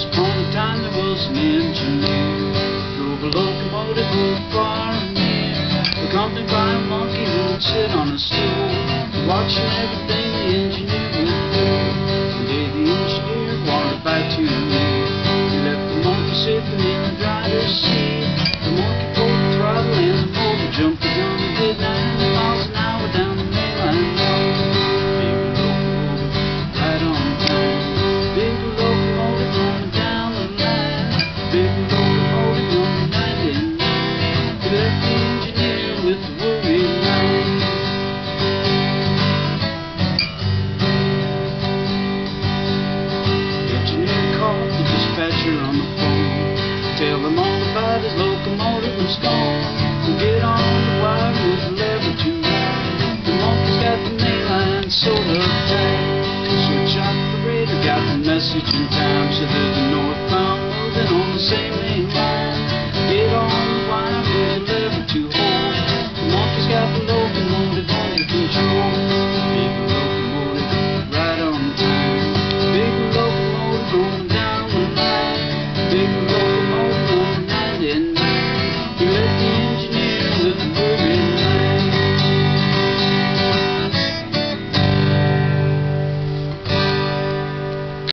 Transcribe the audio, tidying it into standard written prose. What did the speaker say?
Once upon a time there was an engineer, drove a locomotive both far and near, accompanied by a monkey who would sit on a stool, watching everything the engineer went through. One day the engineer wandered by too near. He left the monkey sitting in the driver's seat. The monkey pulled the throttle and the motor jumped the gun and did 90 miles an hour down the mainline road. Big locomotive, right on time. Big locomotive coming down the line. Big locomotive number 99. He left the engineer with the worried mind. The engineer called the dispatcher on the phone. Tell them all about his locomotive and stone. We'll get on the wire with the lever to ride. The monkey's got the main line sort of tight. Switch off the radio, got the message in time. So there's a northbound moving on the same main line.